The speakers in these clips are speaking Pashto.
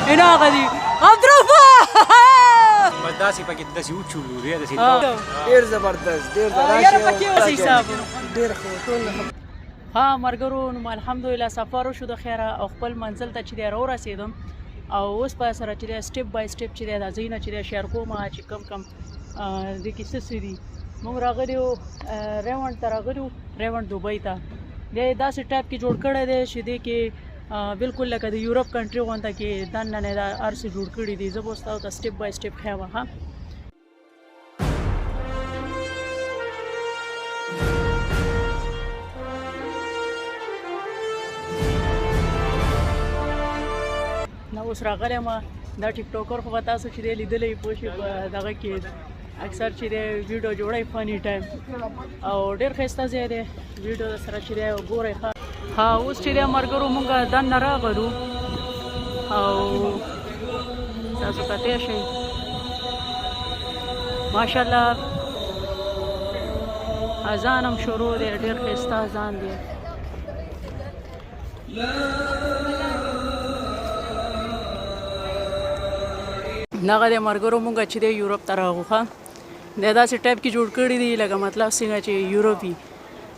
هنا غادي اضربه بس داسې پکې داسې وچولو دی داسې ډېر زبردست ډېر یاره پکې اوس حساب ډېر ښه ټول ها مرګرو نو الحمدلله سفر وشو د خیره او خپل منزل ته چې دی راورسېدم او اوس په سره چې دی سټپ بای سټپ چې دی دا ځایونه چې دی شیر کوم چې کم کم دې کې څه څه دي موږ راغلي وو ریونډ ته راغلي وو ریونډ دوبۍ ته دی داسې ټایپ کې جوړ کړی دی چې دې کې بالکل لکه د یورپ کنټري غونته کې دننه نه دا هر څه جوړ کړي دي زه به اوس تاسو ته سټپ بای سټپ ښیم ها نو اوس راغلی یم دا ټیک ټوکر خو به تاسو چې دی لیدلی پوه شئ په دغه کې اکثر چې دی ویډیو جوړوي فني ټایم او ډېر ښایسته ځای دی ویډیو سره چې دی وګورئ ښه ها اوس چې دی ملګرو مونږ دننه راغلو او تاسو کتی شئ ماشاءالله اذان هم شروع دی ډېر ښایسته اذان دی دغه د ملګرو مونږ چې دی یورپ ته راغو ښه دا داسې ټایپ کې جوړ کړي دي لکه مطلب څنګه چې یورپي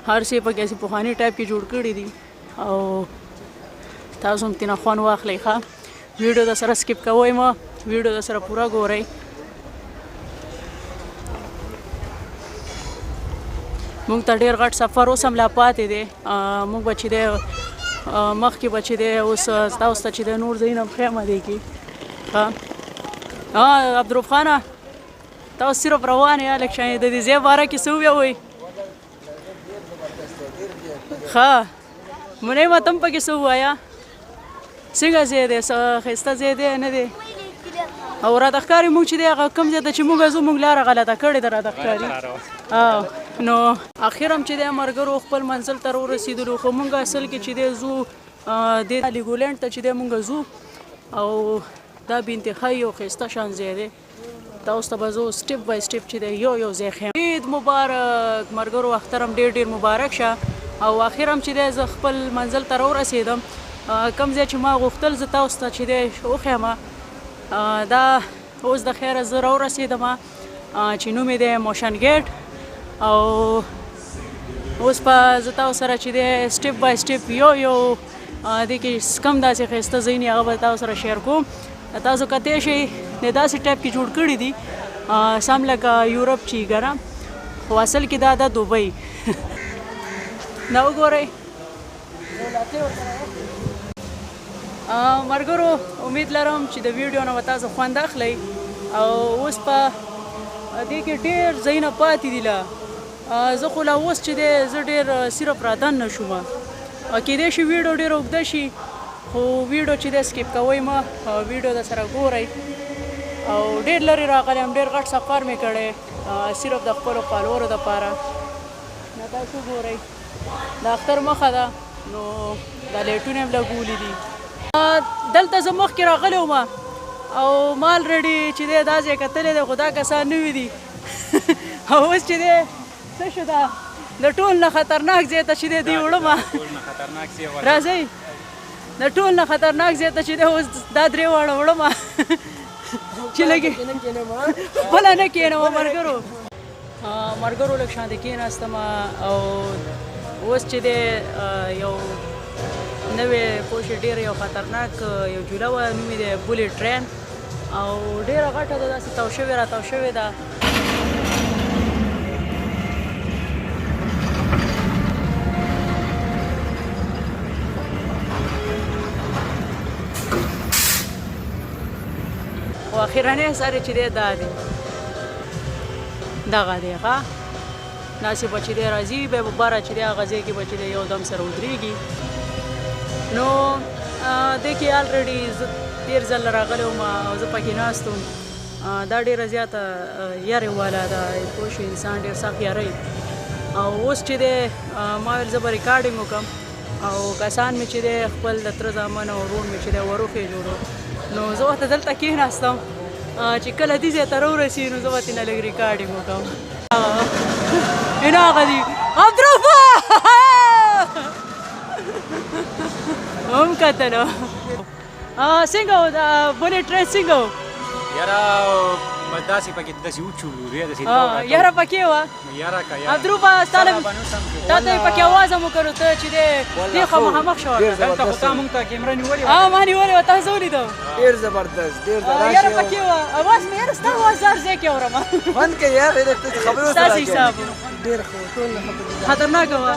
هر څه پکې هسې پخواني ټایپ کې جوړ کړي دي او تاسو هم ترېنه خوند واخلئ ښه ویډیو در سره سکپ کوئ مه ویډیو در سره پوره ګورئ مونږ ته ډېر غټ سفر اوس هم لا پاتې دی مونږ به چې دی مخکې به چې دی اوس تاسو ته چې دی نور ځایونه هم ښیم دې کې ښه عبدالرؤف خانه تاسو صرف روان یا لږ شانې د دې ځای باره کې څه ووایئ ښه منۍ ما ته هم پکې څه ووایه څنګه ځای دی ښایسته ځای دی نه دی او راته ښکاري مونږ چې دی هغه کوم ځای ته چې مونږ ځو مونږ لاره غلطه کړې ده راته ښکاري نو اخر هم چې دی ملګرو خپل منزل ته راورسېدلو خو مونږ اصل کې چې دی ځو دې لیګولینډ ته چې دی مونږ ځو او دا بې انتهایي یو ښایسته شان ځای دی تاسو ته به زه سټپ بای سټپ چې دی یو یو ځای ښیم عید مبارک ملګرو اختر هم ډېر ډېر مبارک شه او اخر هم چې دی زه خپل منزل ته راورسېدم کوم ځای چې ما غوښتل زه تاسو ته چې دی وښیم دا اوس د خیره زه راورسېدم چې نوم یې دی موشن ګیټ او اوس په زه تاسو سره چې دی سټپ بای سټپ یو یو دې کې کم داسې ښایسته ځایونه هغه به تاسو سره شیر کوم تاسو کتی شئ د داسې ټایپ کې جوړ کړي دي سم لکه یورپ چې که نه خو اصل کې دا دوبۍ دا وګورئ ملګرو امید لرم چې د ویډیو نه به تاسو خوند اخلئ او اوس په دې کې ډېر ځایونه پاتې دي لا زه خو لا اوس چې دی زه ډېر صرف رادننه شوم کیدای شي ویډیو ډېره اوږده شي خو ویډیو چې دی سکپ کوئ مه ویډیو در سره ګورئ او ډېر لرې راغلی یم ډېر غټ سفر مې کړی صرف د خپلو فالورو دپاره دا تاسو ګورئ د اختر مخه ده نو دا لیټونه هم لګولي دي دلته زه مخکې راغلی وم او ما الریډي چې دی دا ځای کتلی دی خو دا کسان نوي دي او اوس چې دی څه شو دا د ټول نه خطرناک ځای ته چې دی دوی وړم راځئ د ټول نه خطرناک ځای ته چې دی اوس دا درې واړه وړم چې لږې خپله نه کښېنم ملګرو لږ شانې کښېناستم او اوس چې دی یو نوې پوه شئ ډېر یو خطرناک یو جوله وه نوم یې دی بولېټ ټرین او ډېره غټه ده داسې تاو شوې راتاو شوې ده خو اخرنی اثر یې چې دی دا دی دغه دی ښه داسې به چې دی راځي بیا به بره چې دی هغه ځای کې به چې دی یو دم سره ودرېږي نو دې کې الریډي زه تېر ځل راغلی وم او زه پکې ناست وم دا ډېره زیاته یارې والا ده پوه شو انسان ډېر سخت یاروي او اوس چې دی ما ویل زه به ریکارډینګ وکړم او کسان مې چې دی خپل د تره زامن او ورور مې چې دی وروخې جوړو نو زه ورته دلته کښېناستم چې کله دې ځای ته راورسي نو زه به ترېنه لږ ریکارډینګ وکړم هنا غادي اضربه هم کتلو څنګه و دا بولې ټرین څنګه و یاره بس داسې پکې داسې وچولو دی داسې یاره پکې وه یاره که یاره عبدالروبه تا ته یې پکې اواز هم وکړو ته چې دې خوا مخامخ شوه دلته خو تا مونږ ته کیمره نیولې وه ما نیولې وه تاسو ولیدم ډېر زبردست ډېر یاره پکې وه اواز مې یاره ستا اواز هر ځای کې اورم خوند کوي یار خبرې ستاسې حساب ډېر ښه ټول خبرې خطرناکه وه